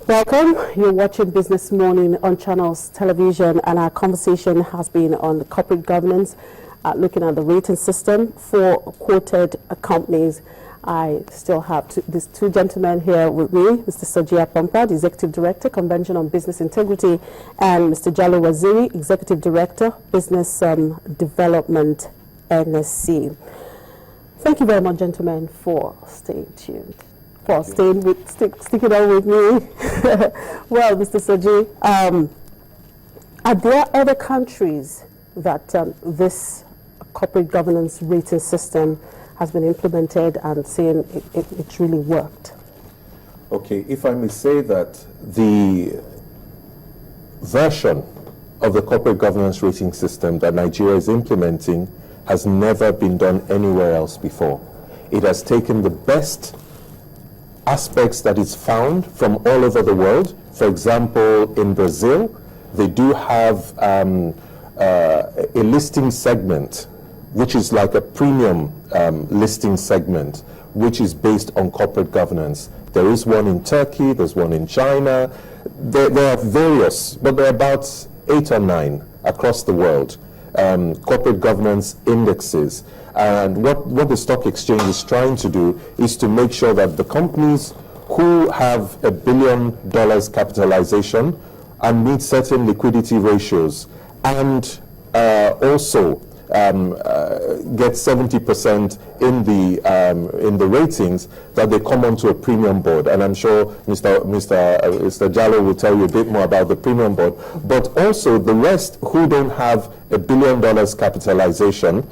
Welcome. You're watching Business Morning on Channels Television, and our conversation has been on the corporate governance, looking at the rating system for quoted companies. I still have these two gentlemen here with me, Mr. Sajia Pompa, the Executive Director, Convention on Business Integrity, and Mr. Jalo Waziri, Executive Director, Business Development, NSC. Thank you very much, gentlemen, for staying tuned. For sticking on with me. Well, Mr. Saji, are there other countries that this corporate governance rating system has been implemented and saying it's really worked? Okay, if I may say that the version of the corporate governance rating system that Nigeria is implementing has never been done anywhere else before. It has taken the best aspects that it's found from all over the world. For example, in Brazil, they do have a listing segment, which is like a premium listing segment, which is based on corporate governance. There is one in Turkey, there's one in China. There are various, but there are about 8 or 9 across the world, corporate governance indexes. And what the stock exchange is trying to do is to make sure that the companies who have $1 billion capitalization and meet certain liquidity ratios and also get 70% in the ratings, that they come onto a premium board. And I'm sure Mr. Jalo will tell you a bit more about the premium board. But also the rest who don't have $1 billion capitalization,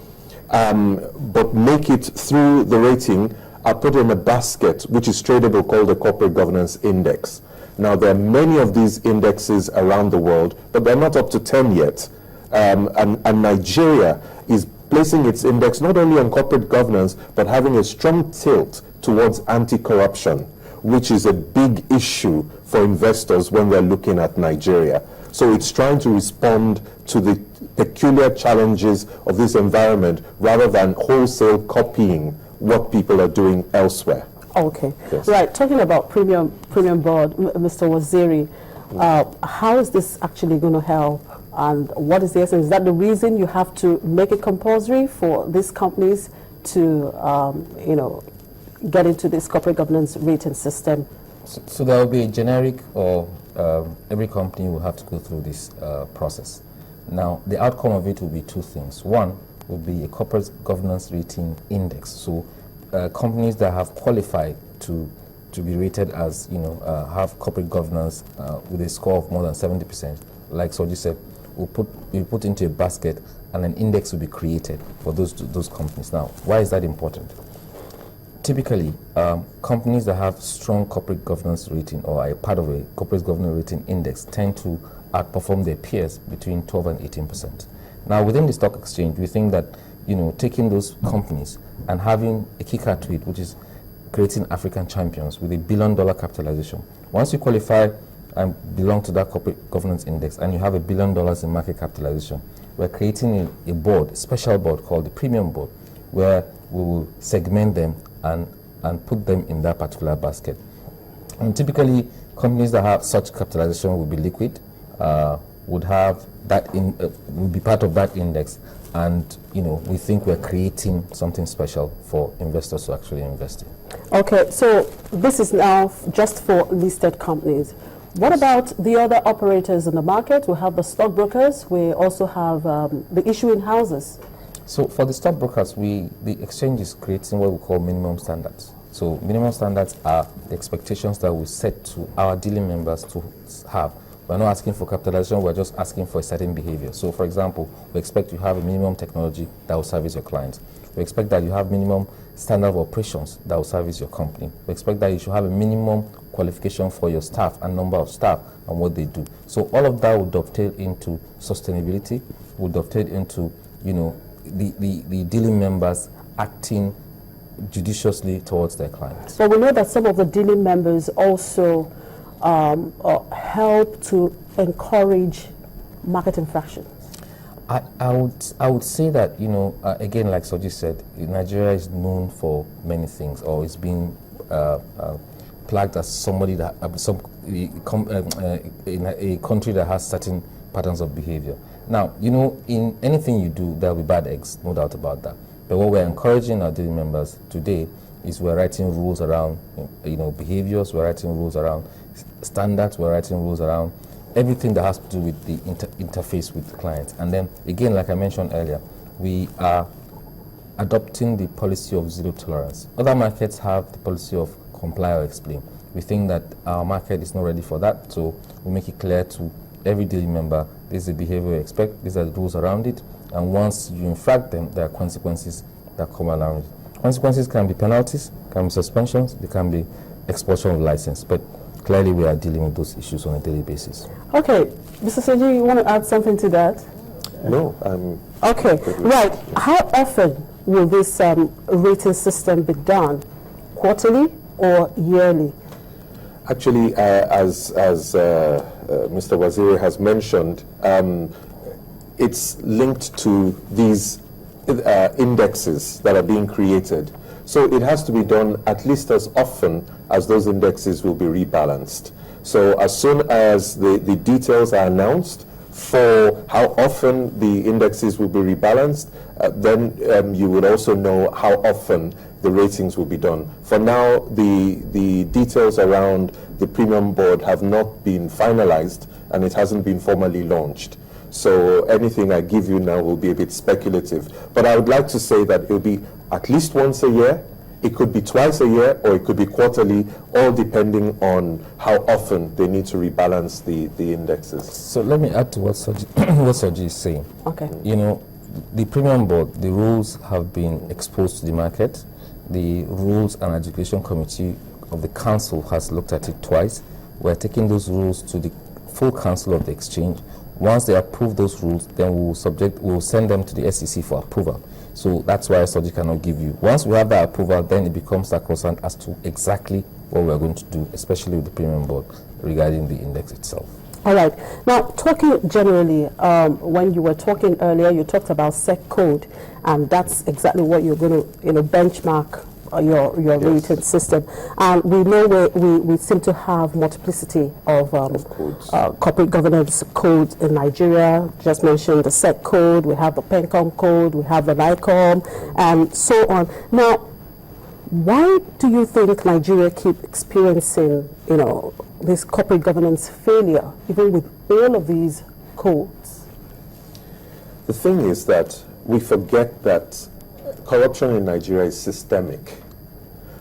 but make it through the rating, are put in a basket which is tradable called the Corporate Governance Index. Now, there are many of these indexes around the world, but they're not up to 10 yet. And Nigeria is placing its index not only on corporate governance, but having a strong tilt towards anti-corruption, which is a big issue for investors when they're looking at Nigeria. So it's trying to respond to the peculiar challenges of this environment rather than wholesale copying what people are doing elsewhere. Okay. Yes. Right. Talking about premium board, Mr. Waziri, how is this actually going to help? And what is the essence? Is that the reason you have to make it compulsory for these companies to, get into this corporate governance rating system? So there will be a generic, or every company will have to go through this process. Now, the outcome of it will be 2 things. One will be a corporate governance rating index. So companies that have qualified to be rated as, have corporate governance with a score of more than 70%, like Soji said, will be put into a basket, and an index will be created for those companies. Now, why is that important? Typically, companies that have strong corporate governance rating or are a part of a corporate governance rating index tend to outperform their peers between 12 and 18%. Now, within the stock exchange, we think that, taking those companies and having a kicker to it, which is creating African champions with $1 billion capitalization. Once you qualify and belong to that corporate governance index and you have $1 billion in market capitalization, we're creating a board, a special board called the premium board, where we will segment them and put them in that particular basket. And typically, companies that have such capitalization will be liquid, would have that will be part of that index, and we think we're creating something special for investors to actually invest in. Okay, so this is now just for listed companies. What about the other operators in the market? We have the stockbrokers. We also have the issuing houses. So for the stockbrokers, the exchange is creating what we call minimum standards. So minimum standards are the expectations that we set to our dealing members to have. We're not asking for capitalization, we're just asking for a certain behavior. So for example, we expect you have a minimum technology that will service your clients. We expect that you have minimum standard of operations that will service your company. We expect that you should have a minimum qualification for your staff and number of staff and what they do. So all of that will dovetail into sustainability, will dovetail into, the dealing members acting judiciously towards their clients. So we know that some of the dealing members also help to encourage market infractions. I would say that, again, like Soji said, Nigeria is known for many things, or it's been plagued as somebody that in a country that has certain patterns of behavior. Now, in anything you do, there will be bad eggs, no doubt about that. But what we're encouraging our daily members today is we're writing rules around, behaviors. We're writing rules around standards. We're writing rules around everything that has to do with the interface with the client. And then, again, like I mentioned earlier, we are adopting the policy of zero tolerance. Other markets have the policy of comply or explain. We think that our market is not ready for that, so we make it clear to every daily member, this is the behavior we expect, these are the rules around it, and once you infract them, there are consequences that come along with it. Consequences can be penalties, can be suspensions, they can be expulsion of license, but clearly we are dealing with those issues on a daily basis. Okay, Mr. Seji, you want to add something to that? No, okay, right. How often will this rating system be done? Quarterly or yearly? Actually, as Mr. Waziri has mentioned, it's linked to these indexes that are being created. So it has to be done at least as often as those indexes will be rebalanced. So as soon as the details are announced for how often the indexes will be rebalanced, then you will also know how often the ratings will be done. For now, the details around the premium board have not been finalized and it hasn't been formally launched. So anything I give you now will be a bit speculative. But I would like to say that it will be at least once a year. It could be twice a year or it could be quarterly, all depending on how often they need to rebalance the indexes. So let me add to what Sergi is saying. Okay. The premium board, the rules have been exposed to the market. The Rules and Education Committee of the Council has looked at it twice. We're taking those rules to the full Council of the Exchange. Once they approve those rules, then we'll send them to the SEC for approval. So that's why Sergi cannot give you. Once we have that approval, then it becomes sacrosanct as to exactly what we're going to do, especially with the premium board regarding the index itself. All right. Now, talking generally, when you were talking earlier, you talked about SEC code, and that's exactly what you're going to, benchmark your rating system. And we know we seem to have multiplicity of corporate governance codes in Nigeria. Just mentioned the SEC code, we have the PENCOM code, we have the NICOM, and so on. Now, why do you think Nigeria keep experiencing, this corporate governance failure, even with all of these codes? The thing is that we forget that corruption in Nigeria is systemic.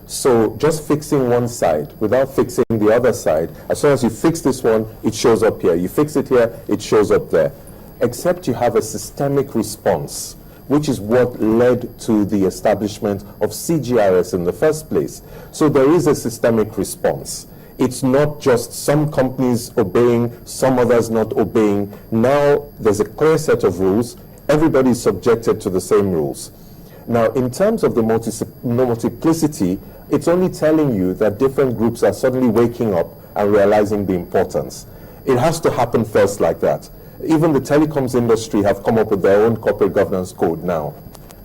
So just fixing one side without fixing the other side, as soon as you fix this one, it shows up here. You fix it here, it shows up there. Except you have a systemic response, which is what led to the establishment of CGRS in the first place. So there is a systemic response. It's not just some companies obeying, some others not obeying. Now there's a clear set of rules. Everybody is subjected to the same rules. Now, in terms of the multiplicity, it's only telling you that different groups are suddenly waking up and realizing the importance. It has to happen first like that. Even the telecoms industry have come up with their own corporate governance code now.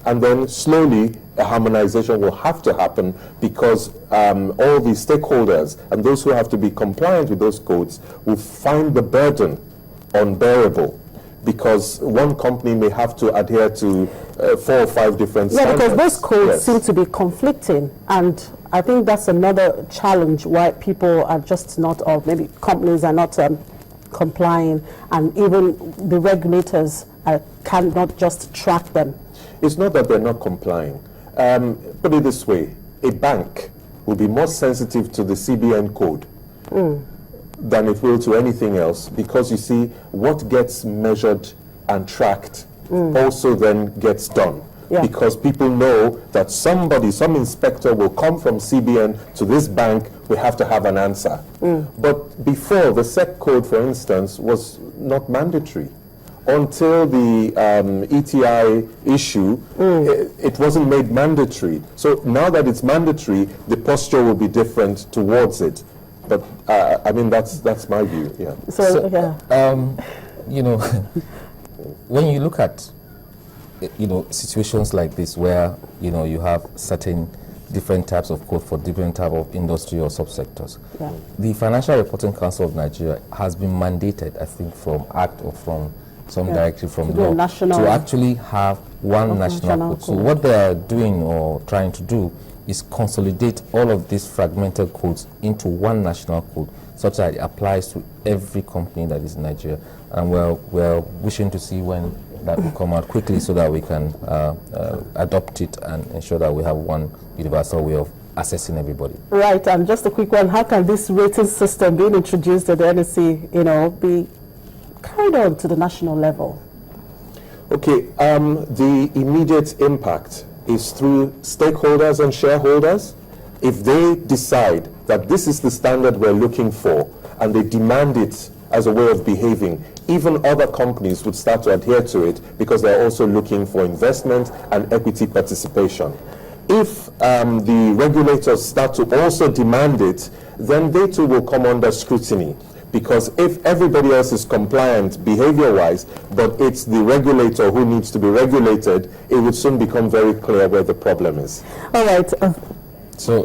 And then slowly, a harmonization will have to happen because all the stakeholders and those who have to be compliant with those codes will find the burden unbearable, because one company may have to adhere to 4 or 5 different standards. Yeah, because those codes seem to be conflicting, and I think that's another challenge why people are just not, or maybe companies are not complying, and even the regulators cannot just track them. It's not that they're not complying. Put it this way, a bank will be more sensitive to the CBN code than it will to anything else, because you see, what gets measured and tracked also then gets done. Yeah. Because people know that some inspector will come from CBN to this bank, we have to have an answer. But before, the SEC code, for instance, was not mandatory. Until the ETI issue, it wasn't made mandatory. So now that it's mandatory, the posture will be different towards it. But I mean, that's my view. Yeah. When you look at situations like this where you have certain different types of code for different type of industry or subsectors. Yeah. The Financial Reporting Council of Nigeria has been mandated, I think, from Act or from some directive from law to actually have one national code. So what they are doing or trying to do is consolidate all of these fragmented codes into one national code, such that it applies to every company that is in Nigeria. And we're wishing to see when that will come out quickly, so that we can adopt it and ensure that we have one universal way of assessing everybody. Right, and just a quick one, how can this rating system being introduced at the NSC, be carried on to the national level? Okay, the immediate impact is through stakeholders and shareholders. If they decide that this is the standard we're looking for and they demand it as a way of behaving, even other companies would start to adhere to it because they're also looking for investment and equity participation. If the regulators start to also demand it, then they too will come under scrutiny. Because if everybody else is compliant behavior-wise, but it's the regulator who needs to be regulated, it would soon become very clear where the problem is. All right. So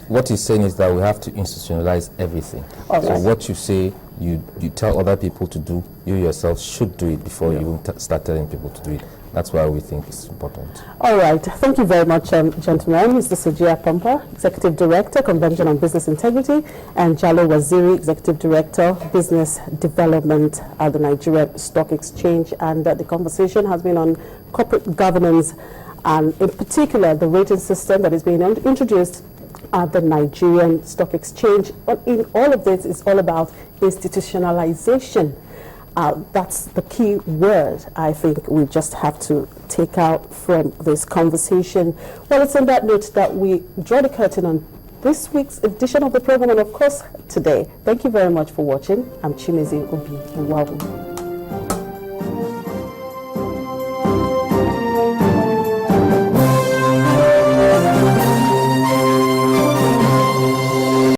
what he's saying is that we have to institutionalize everything. So what you say, you tell other people to do, you yourself should do it before you even start telling people to do it. That's why we think it's important. All right. Thank you very much, gentlemen. Mr. Sujia Pampa, Executive Director, Convention on Business Integrity, and Jalo Waziri, Executive Director, Business Development at the Nigerian Stock Exchange. And the conversation has been on corporate governance, and in particular, the rating system that is being introduced at the Nigerian Stock Exchange. But in all of this, it's all about institutionalization. That's the key word I think we just have to take out from this conversation. Well, it's on that note that we draw the curtain on this week's edition of the program, and of course today. Thank you very much for watching. I'm Chimezi Obi. Welcome.